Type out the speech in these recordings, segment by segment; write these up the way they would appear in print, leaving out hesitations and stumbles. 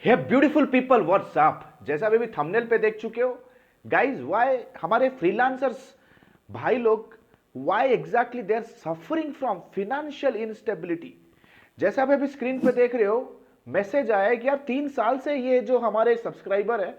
हे beautiful people, what's up. जैसा अभी भी थंबनेल पे देख चुके हो गाइज, वाई हमारे फ्रीलांसर्स भाई लोग, why exactly they are suffering from financial instability. जैसा अभी स्क्रीन पे देख रहे हो, मैसेज आया है कि यार 3 साल से ये जो हमारे सब्सक्राइबर है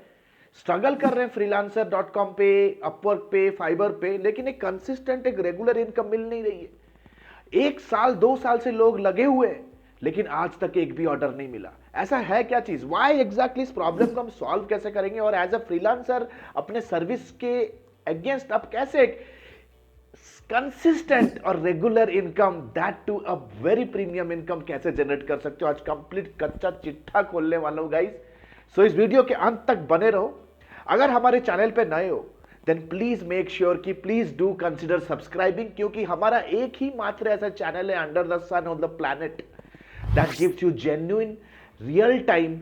स्ट्रगल कर रहे हैं फ्रीलांसर डॉट कॉम पे, अपवर्क पे, फाइबर पे, लेकिन एक कंसिस्टेंट एक रेगुलर इनकम मिल नहीं रही है। 1 साल 2 साल से लोग लगे हुए हैं, लेकिन आज तक एक भी ऑर्डर नहीं मिला। ऐसा है क्या चीज, वाई एग्जैक्टली इस प्रॉब्लम को हम सॉल्व कैसे करेंगे, और एज अ फ्रीलांसर अपने सर्विस के अगेंस्ट आप कैसे कंसिस्टेंट और regular income, that too a very premium income कैसे जनरेट कर सकते हो। आज कंप्लीट कच्चा चिट्ठा खोलने वाला हूं गाइस। सो इस वीडियो के अंत तक बने रहो। अगर हमारे चैनल पे नए हो देन प्लीज मेक श्योर कि प्लीज डू कंसिडर सब्सक्राइबिंग, क्योंकि हमारा एक ही मात्र ऐसा चैनल है under the sun of the planet that gives you genuine real time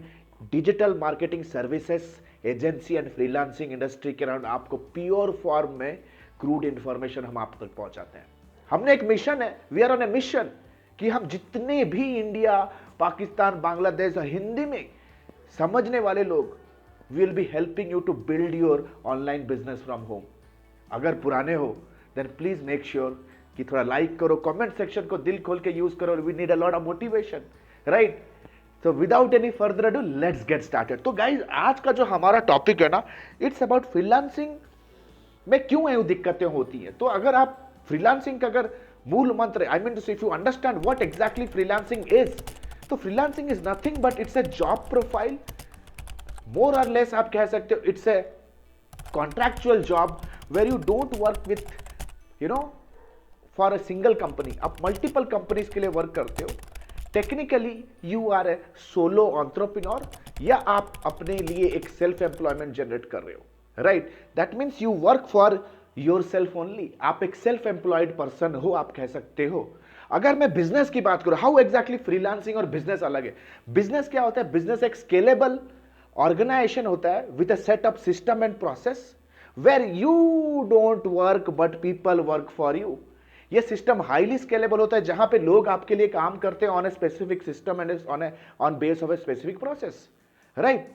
digital marketing services, agency and freelancing industry के अराउंड आपको प्योर फॉर्म में क्रूड इंफॉर्मेशन हम आप तक पहुंचाते हैं। हमने एक मिशन है, we are on a mission कि हम जितने भी इंडिया, पाकिस्तान, बांग्लादेश और हिंदी में समझने वाले लोग will be helping you to build your online business from home. अगर पुराने हो देन प्लीज मेक श्योर कि थोड़ा लाइक करो, कमेंट सेक्शन को दिल खोल के यूज करो। We need a lot of motivation, right? So without any further ado let's get started. तो गाइज, आज का जो हमारा टॉपिक है ना, इट्स अबाउट फ्रीलांसिंग में क्यों ये दिक्कतें होती हैं। तो अगर आप फ्रीलांसिंग का अगर मूल मंत्र, I mean to say if you understand what exactly freelancing is, तो freelancing is nothing but it's a job profile, more or less आप कह सकते हो। It's a contractual job where you don't work with you know for a single company, आप multiple companies के लिए work करते हो। Technically you are a solo entrepreneur, या आप अपने लिए एक सेल्फ एम्प्लॉयमेंट जनरेट कर रहे हो, right? That means you work for your self only. आप एक सेल्फ एम्प्लॉयड पर्सन हो, आप कह सकते हो। अगर मैं बिजनेस की बात करूं, हाउ एग्जैक्टली फ्रीलांसिंग और बिजनेस अलग है। बिजनेस क्या होता है? बिजनेस एक स्केलेबल ऑर्गेनाइजेशन होता है with a set up system and process where you don't work but people work for you. ये सिस्टम हाईली स्केलेबल होता है, जहां पे लोग आपके लिए काम करते हैं on a specific system and on base of a specific process, right?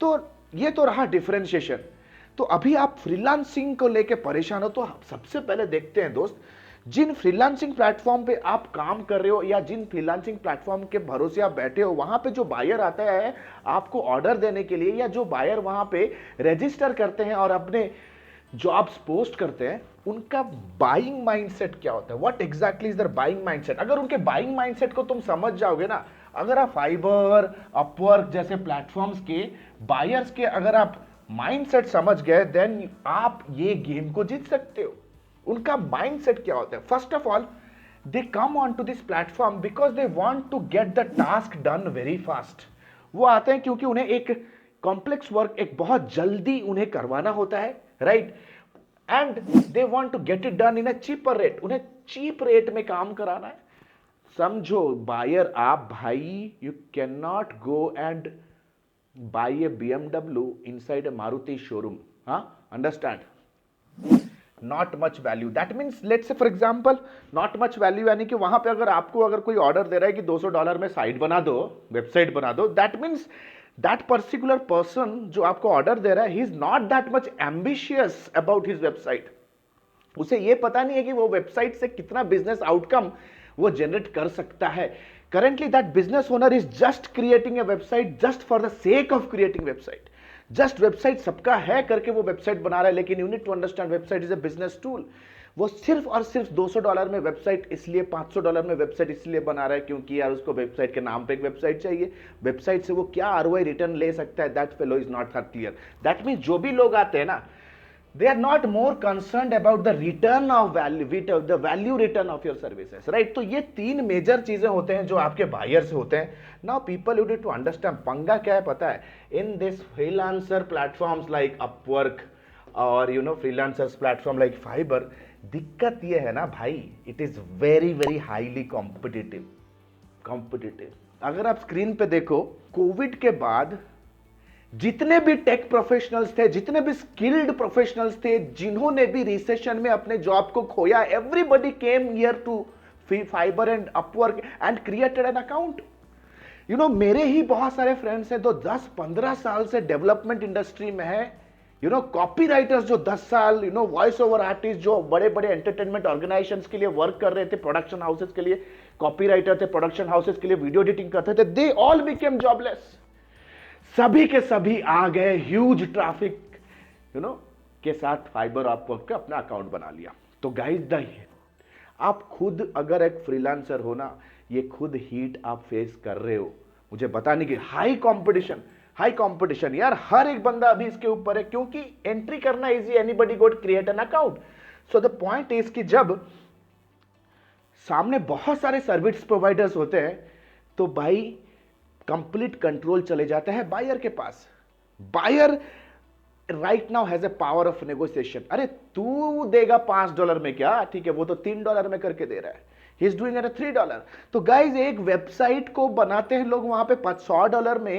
तो ये तो रहा डिफरेंशिएशन। तो अभी आप फ्रीलांसिंग को लेके परेशान हो, तो सबसे पहले देखते हैं दोस्त, जिन फ्रीलांसिंग प्लेटफॉर्म पे आप काम कर रहे हो या जिन फ्रीलांसिंग प्लेटफॉर्म के भरोसे आप बैठे हो, वहां पे जो बायर आता है आपको ऑर्डर देने के लिए, या जो बायर वहां पे रजिस्टर करते हैं और अपने जॉब्स पोस्ट करते हैं, उनका बाइंग माइंडसेट क्या होता है? What exactly is their buying mindset? अगर उनके बाइंग माइंडसेट को तुम समझ जाओगे ना, अगर आप फाइबर, अपवर्क जैसे प्लेटफॉर्म्स के बायर्स के अगर आप माइंडसेट समझ गए, देन आप ये गेम को जीत सकते हो। उनका माइंडसेट क्या होता है? First of all, they come on to this platform because they want to get the task done very fast. वो आते हैं क्योंकि उन्हें एक कॉम्प्लेक्स वर्क एक बहुत जल्दी उन्हें करवाना होता है, right? And they want to get it done in a cheaper rate. उन्हें चीप रेट में काम कराना है। समझो बायर आप भाई, you can not go and buy a BMW inside a Maruti showroom. Huh? Understand? Not much value. That means let's say for example, not much value यानी कि वहां पे अगर आपको अगर कोई ऑर्डर दे रहा है कि $200 में साइट बना दो, वेबसाइट बना दो, that means that particular person जो आपको ऑर्डर दे रहा है, he is not that much ambitious about his website. उसे ये पता नहीं है कि वो वेबसाइट से कितना बिजनेस आउटकम वो जनरेट कर सकता है। Currently that business owner is just creating a website just for the sake of creating website. Just website सबका है करके वो वेबसाइट बना रहा है, लेकिन you need to understand website is a business tool. वो सिर्फ और सिर्फ $200 में वेबसाइट इसलिए, $500 में वेबसाइट इसलिए बना रहा है क्योंकि यार उसको वेबसाइट के नाम पे एक वेबसाइट चाहिए। वेबसाइट से वो क्या ROI रिटर्न ले सकता है, that fellow is not clear. That means जो भी लोग आते हैं ना, they are not more concerned about the return of value, the value return of your services, right? तो ये तीन मेजर चीजें होते हैं जो आपके बायर से होते हैं। Now people you need to understand, पंगा क्या है पता है? In this freelancer platforms like Upwork और फ्रीलांसर्स प्लेटफॉर्म लाइक फाइबर, दिक्कत ये है ना भाई, it is very very highly competitive. अगर आप स्क्रीन पे देखो, कोविड के बाद जितने भी टेक प्रोफेशनल्स थे, जितने भी स्किल्ड प्रोफेशनल्स थे, जिन्होंने भी रिसेशन में अपने जॉब को खोया, everybody came here to Fiverr and Upwork and created an account. मेरे ही बहुत सारे फ्रेंड्स हैं जो 10-15 साल से डेवलपमेंट इंडस्ट्री में है। कॉपी राइटर्स जो 10 साल, वॉइस ओवर आर्टिस्ट जो बड़े बड़े एंटरटेनमेंट ऑर्गेनाइजेशंस के लिए वर्क कर रहे थे, प्रोडक्शन हाउसेस के लिए कॉपी राइटर थे, प्रोडक्शन हाउसेस के लिए वीडियो एडिटिंग करते थे, दे ऑल बिकेम जॉबलेस। सभी के सभी आ गए ह्यूज ट्रैफिक के साथ फाइबर ऑप्टिक पे अपना अकाउंट बना लिया। तो गाइस आप खुद अगर एक फ्रीलांसर हो ना, ये खुद हीट आप फेस कर रहे हो, मुझे बताने की हाई कंपटीशन यार, हर एक बंदा अभी इसके ऊपर है क्योंकि एंट्री करना easy, anybody got create an account. So the point is कि जब सामने बहुत सारे सर्विस प्रोवाइडर्स होते हैं तो भाई कंप्लीट कंट्रोल चले जाता है बायर के पास। Buyer right now has a power of negotiation. अरे तू देगा $5 में क्या, ठीक है, वो तो $3 में करके दे रहा है, ही इज डूइंग एट $3। तो गाइज एक वेबसाइट को बनाते हैं लोग वहां पे $100 में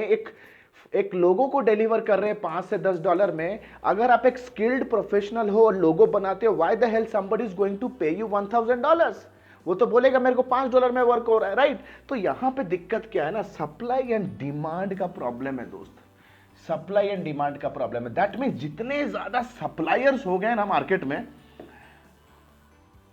एक लोगो को डिलीवर कर रहे हैं $5 से $10 में। अगर आप एक स्किल्ड प्रोफेशनल हो और लोगो बनाते हो, why the hell somebody is going to pay you $1000? वो तो बोलेगा मेरे को $5 में वर्क हो रहा है, राइट? तो यहां पे दिक्कत क्या है ना, सप्लाई एंड डिमांड का प्रॉब्लम है दोस्त, सप्लाई एंड डिमांड का प्रॉब्लम है। दैट मीन जितने ज्यादा सप्लायर्स हो गए ना मार्केट में,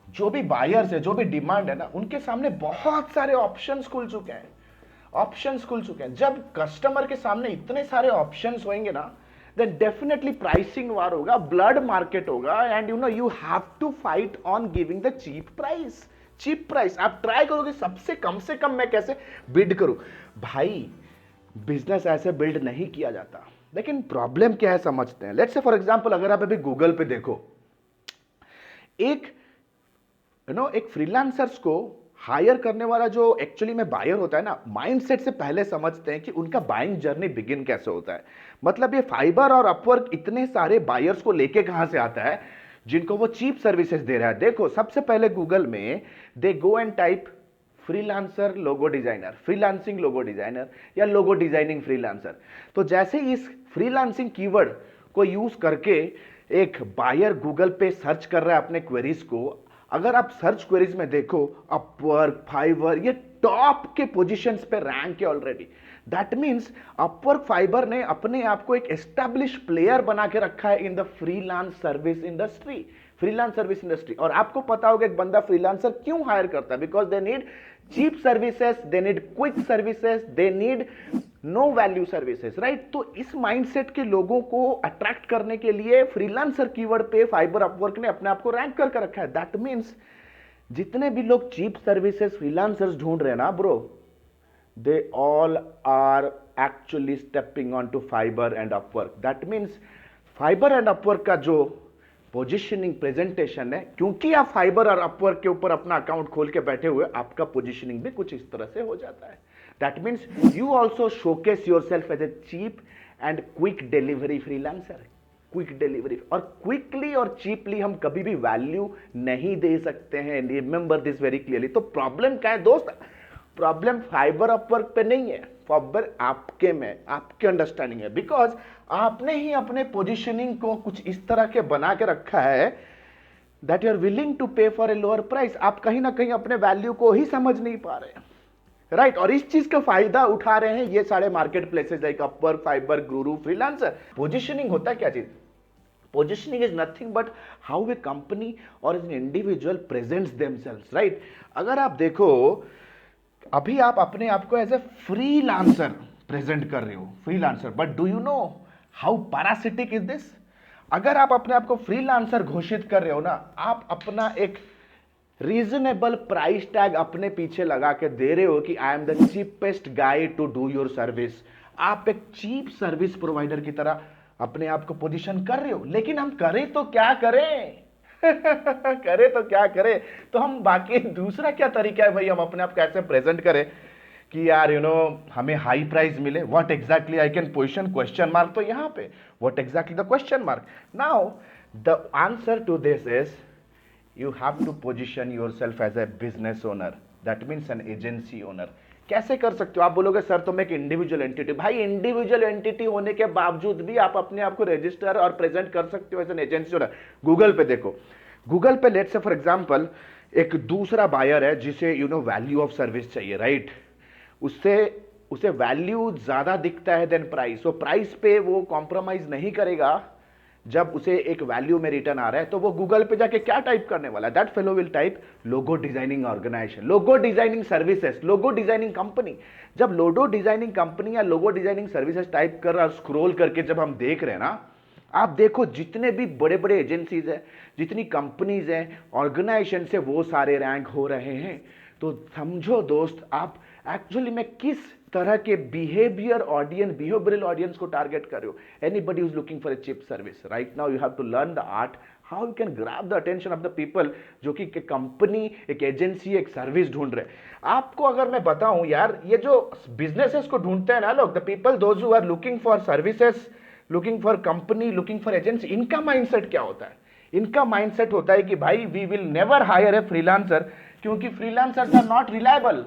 जो भी बायर्स है, जो भी डिमांड है ना, उनके सामने बहुत सारे ऑप्शंस खुल चुके हैं। जब कस्टमर के सामने इतने सारे ऑप्शंस होंगे ना, देन डेफिनेटली प्राइसिंग वार होगा, ब्लड मार्केट होगा, and you have to fight on giving the cheap price. आप ट्राई करोगे सबसे कम से कम मैं कैसे बिड करूं। भाई बिजनेस ऐसे बिल्ड नहीं किया जाता। लेकिन प्रॉब्लम क्या है समझते हैं। लेट्स से फॉर एग्जांपल अगर आप अभी गूगल पे देखो, एक फ्रीलांसर्स को हायर करने वाला जो एक्चुअली में बायर होता है ना, माइंडसेट से पहले समझते हैं कि उनका बाइंग जर्नी बिगिन कैसे होता है। मतलब ये फाइबर और अपवर्क इतने सारे बायर्स को लेके कहां से आता है, जिनको वो चीप सर्विसेज दे रहा है। देखो सबसे पहले गूगल में दे go and type freelancer logo designer, freelancing logo designer या लोगो डिजाइनिंग फ्रीलांसर। तो जैसे इस फ्रीलांसिंग कीवर्ड को यूज करके एक बायर गूगल पे सर्च कर रहा है अपने क्वेरीज को, अगर आप सर्च क्वेरीज में देखो अपवर्क, फाइवर, ये टॉप के पोजीशंस पे रैंक है already. That means Upwork, fibre ने अपने आप को एक एस्टैब्लिश प्लेयर बना के रखा है in the freelance service industry. और आपको पता होगा एक बंदा फ्रीलांसर क्यों हायर करता है, because they need cheap services, they need quick services, they need no value services, right? तो इस माइंडसेट के लोगों को अट्रैक्ट करने के लिए फ्रीलांसर कीवर्ड पे फाइबर, अपवर्क ने अपने आप को रैंक करके रखा है। दैट मींस जितने भी लोग चीप सर्विसेज फ्रीलांसर्स ढूंढ रहे हैं ना bro, they all are actually stepping onto Fiverr and Upwork. That means Fiverr and Upwork का जो पोजिशनिंग प्रेजेंटेशन है, क्योंकि आप फाइबर और अपवर्क के ऊपर अपना अकाउंट खोल के बैठे हुए, आपका पोजिशनिंग भी कुछ इस तरह से हो जाता है। That means you also showcase yourself as a cheap and quick delivery freelancer. Quick delivery, और क्विकली और चीपली हम कभी भी वैल्यू नहीं दे सकते हैं। Remember this very clearly. तो प्रॉब्लम क्या है दोस्त, प्रॉब्लम फाइबर अपवर्क पे नहीं है, फाइबर आपके में, आपके अंडरस्टैंडिंग है। बिकॉज आपने ही अपने पोजीशनिंग को कुछ इस तरह के बना के रखा है that you are willing to pay for a lower price. आप कहीं ना कहीं अपने वैल्यू को ही समझ नहीं पा रहे, राइट? और इस चीज का फायदा उठा रहे हैं ये सारे market places like Upwork, Fiverr, Guru, Freelancer. Positioning होता है क्या चीज? Positioning is nothing but how a company or an individual presents themselves, right? अगर आप देखो अभी आप अपने आप को एज ए फ्रीलांसर प्रेजेंट कर रहे हो, freelancer, but do you know how parasitic is this? अगर आप अपने आप को फ्रीलांसर घोषित कर रहे हो ना, आप अपना एक रीजनेबल प्राइस टैग अपने पीछे लगा के दे रहे हो कि I am the cheapest guy to do your service. आप एक चीप सर्विस प्रोवाइडर की तरह अपने आप को पोजीशन कर रहे हो। लेकिन हम करें तो क्या करें? करे तो क्या करें? तो हम बाकी दूसरा क्या तरीका है भाई, हम अपने आप कैसे प्रेजेंट करें कि यार हमें हाई प्राइस मिले। What exactly I can position, question mark तो यहां पे, what exactly the question mark. Now the answer to this is you have to position yourself as a business owner, that means an agency owner. कैसे कर सकते हो? आप बोलोगे sir तो मैं एक इंडिविजुअल एंटिटी। भाई इंडिविजुअल एंटिटी होने के बावजूद भी आप अपने आप को रजिस्टर और प्रेजेंट कर सकते हो as an agency owner. Google पे देखो, गूगल पे लेट्स से फॉर एग्जांपल एक दूसरा बायर है जिसे वैल्यू ऑफ सर्विस चाहिए, राइट? उससे उसे वैल्यू ज्यादा दिखता है देन प्राइस, तो प्राइस पे वो कॉम्प्रोमाइज नहीं करेगा। जब उसे एक वैल्यू में रिटर्न आ रहा है तो वो गूगल पे जाके क्या टाइप करने वाला है? That fellow will type logo designing organisation, logo designing services, logo designing company. जब लोगो डिजाइनिंग कंपनी या लोगो डिजाइनिंग सर्विसेज टाइप कर रहा, स्क्रॉल करके जब हम देख रहे हैं ना, आप देखो जितने भी बड़े बड़े एजेंसीज है, जितनी कंपनीज हैं, ऑर्गेनाइजेशन से, वो सारे रैंक हो रहे हैं। तो समझो दोस्त, आप एक्चुअली में किस तरह के बिहेवियरल ऑडियंस को टारगेट कर रहे हो। Anybody who is looking for a cheap service right now, you have to learn the art how you can grab the attention of the people, जो कि कंपनी, एक एजेंसी, एक सर्विस ढूंढ रहे हैं। आपको अगर मैं बताऊं यार, ये जो बिजनेसेस को ढूंढते हैं ना लोग, the people those who are looking for services, looking for company, looking for agency, इनका माइंडसेट क्या होता है? इनका माइंडसेट होता है कि भाई we will never hire a freelancer, क्योंकि freelancers are not reliable,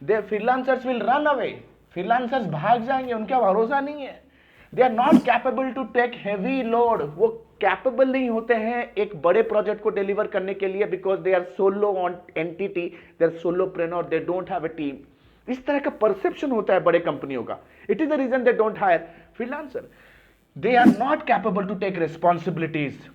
they freelancers will run away, freelancers भाग जाएंगे, उनका भरोसा नहीं है। They are not capable to take heavy load, वो कैपेबल नहीं होते हैं एक बड़े प्रोजेक्ट को डिलीवर करने के लिए, because they are solo entity, they are solopreneur, they don't have a team. इस तरह का परसेप्शन होता है बड़े कंपनियों का। It is the reason they don't hire freelancer, they are not capable to take responsibilities.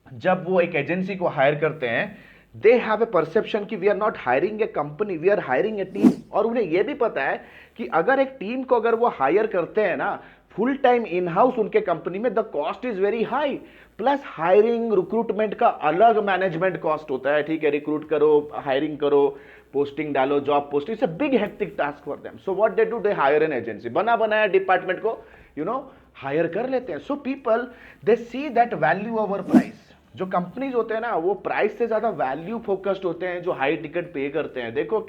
जब वो एक एजेंसी को हायर करते हैं, दे हैव ए परसेप्शन कि we are not hiring a company, we are hiring a team. और उन्हें यह भी पता है कि अगर एक टीम को अगर वो हायर करते हैं ना फुल टाइम इन हाउस उनके कंपनी में, the cost is very high, plus hiring recruitment का अलग मैनेजमेंट कॉस्ट होता है। ठीक है, रिक्रूट करो, हायरिंग करो, पोस्टिंग डालो, job posting, it's a big hectic task for them. So what they do, they hire an agency, बना बनाया डिपार्टमेंट को हायर कर लेते हैं। So people they see that value over price. जो कंपनीज होते हैं ना, वो प्राइस से ज्यादा वैल्यू फोकस्ड होते हैं, जो हाई टिकट पे करते हैं। देखो,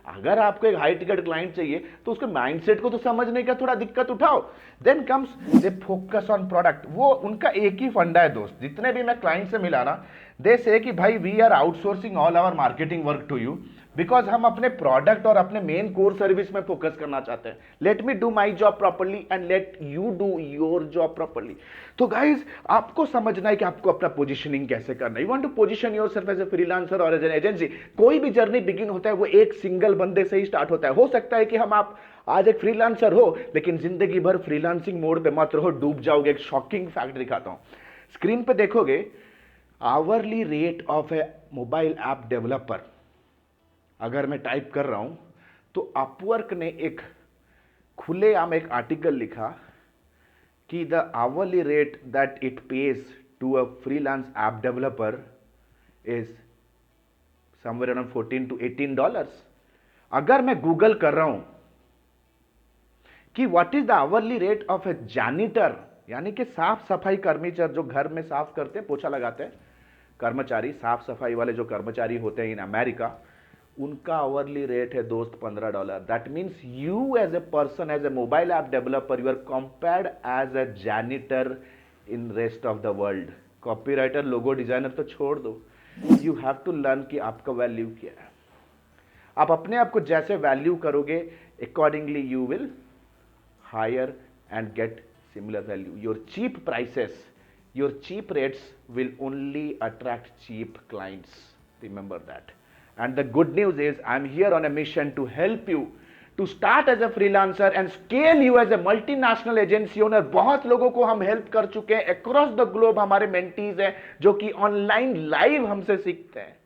अगर आपको एक हाई टिकट क्लाइंट चाहिए तो उसके माइंडसेट को तो समझने का थोड़ा दिक्कत उठाओ। Then comes they focus on product. वो उनका एक ही फंडा है दोस्त, जितने भी मैं क्लाइंट से मिला ना, दे से कि भाई we are outsourcing all our marketing work to you, because हम अपने प्रोडक्ट और अपने मेन कोर सर्विस में फोकस करना चाहते हैं। Let me do my job properly and let you do your job properly. तो गाइज, आपको समझना है कि आपको अपना पोजीशनिंग कैसे करना है। You want to position yourself as a freelancer और एज एन एजेंसी। कोई भी जर्नी बिगिन होता है वो एक सिंगल बंदे से ही स्टार्ट होता है। हो सकता है कि आप आज एक फ्रीलांसर हो, लेकिन जिंदगी भर फ्रीलांसिंग मोड पे मत रहो, डूब जाओगे। एक शॉकिंग फैक्ट दिखाता हूं, स्क्रीन पे देखोगे, hourly rate of A mobile app developer, अगर मैं टाइप कर रहा हूं तो अपवर्क ने एक खुलेआम एक आर्टिकल लिखा कि the hourly rate that it pays to a freelance app developer is somewhere around $14 to $18। अगर मैं गूगल कर रहा हूं कि what is the hourly rate of A janitor, यानी कि साफ सफाई कर्मचारी, जो घर में साफ करते हैं, पोछा लगाते हैं, कर्मचारी, साफ सफाई वाले जो कर्मचारी होते हैं इन अमेरिका, उनका आवरली रेट है दोस्त $15। That means you as a person, as a mobile app developer, you are compared as a janitor in rest of the world. Copywriter, logo designer तो छोड़ दो, यू हैव टू लर्न कि आपका value क्या है। आप अपने आप को जैसे वैल्यू करोगे, accordingly you will hire and get similar value. Your cheap prices, your cheap rates will only attract cheap clients. Remember that. And the good news is I'm here on a mission to help you to start as a freelancer and scale you as a multinational agency owner. बहुत लोगों को हम help कर चुके हैं across the globe, हमारे mentees हैं जो कि ऑनलाइन लाइव हमसे सीखते हैं।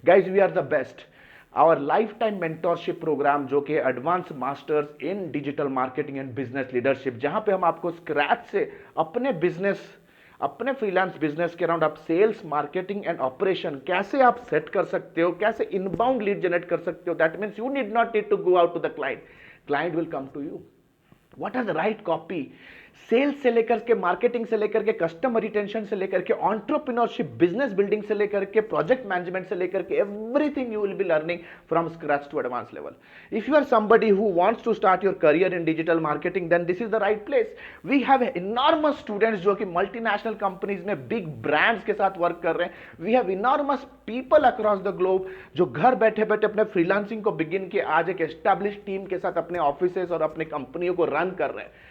Guys, we are the best. Our lifetime mentorship programme, जो कि advance masters in digital marketing and business leadership, जहां पे हम आपको स्क्रैच से अपने बिजनेस, अपने फ्रीलांस बिजनेस के अराउंड आप सेल्स, मार्केटिंग एंड ऑपरेशन कैसे आप सेट कर सकते हो, कैसे इनबाउंड लीड जनरेट कर सकते हो। That means you need not need to go out to the client, client will come to you. What are the right copy, sales से लेकर के, मार्केटिंग से लेकर के, कस्टमर रिटेंशन से लेकर के, एंटरप्रेन्योरशिप, बिजनेस बिल्डिंग से लेकर के, प्रोजेक्ट मैनेजमेंट से लेकर के, everything you will be learning from scratch to advance level. If you are somebody who wants to start your career in digital marketing, then this is the right place. We have enormous students जो कि multinational companies में big brands के साथ work कर रहे हैं। We have enormous people across the globe जो घर बैठे बैठे अपने फ्रीलांसिंग को बिगिन किए, आज एक एस्टैब्लिश टीम के साथ अपने ऑफिसेस और अपने कंपनियों को रन कर रहे हैं।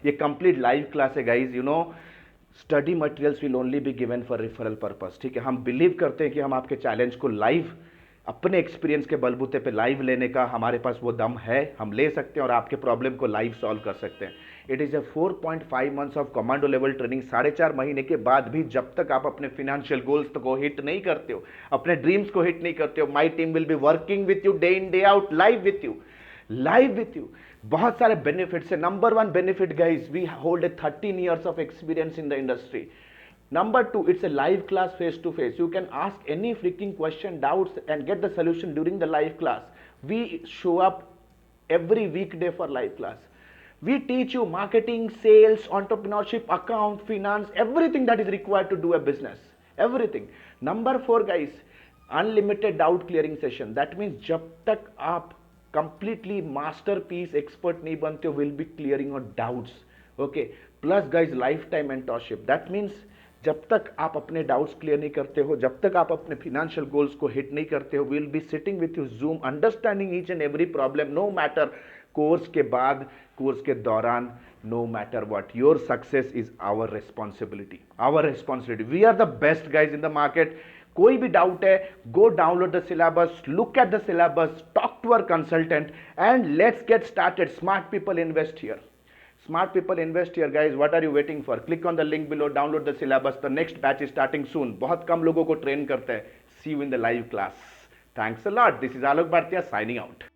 ये कंप्लीट लाइव क्लास है guys. Study materials will only be given for referral purpose. ठीक है, हम बिलीव करते हैं कि हम आपके चैलेंज को लाइव अपने एक्सपीरियंस के बलबूते पे लाइव लेने का हमारे पास वो दम है, हम ले सकते हैं और आपके प्रॉब्लम को लाइव सॉल्व कर सकते हैं। It is a 4.5 months of commando level training. 4.5 महीने के बाद भी जब तक आप अपने फाइनेंशियल गोल्स को हिट नहीं करते हो, अपने ड्रीम्स को हिट नहीं करते हो, my team will be working with you day in day out, live with you, live with you. बहुत सारे बेनिफिट्स है। Number one benefit guys, we hold a 13 years of experience in the industry. Number two, it's a live class face to face. You can ask any freaking question, doubts, and get the solution during the live class. We show up every weekday for live class. We teach you marketing, sales, entrepreneurship, account, finance, everything that is required to do a business. Everything. Number four, guys, unlimited doubt clearing session. That means जब तक आप completely masterpiece expert नहीं बनते हो, will be clearing your doubts. Okay. Plus, guys, lifetime mentorship. That means जब तक आप अपने डाउट्स क्लियर नहीं करते हो, जब तक आप अपने फाइनेंशियल गोल्स को हिट नहीं करते हो, will be sitting with you Zoom, understanding each and every problem, no matter course के बाद, कोर्स के दौरान, no matter what, your success is our responsibility, we are the best guys in the market. कोई भी doubt है, go download the syllabus, look at the syllabus, talk to our consultant and let's get started. Smart people invest here. Smart people invest here, guys. What are you waiting for? Click on the link below, download the syllabus. The next batch is starting soon. बहुत कम लोगों को train करते हैं. See you in the live class. Thanks a lot. This is Alok Bhartiya signing out.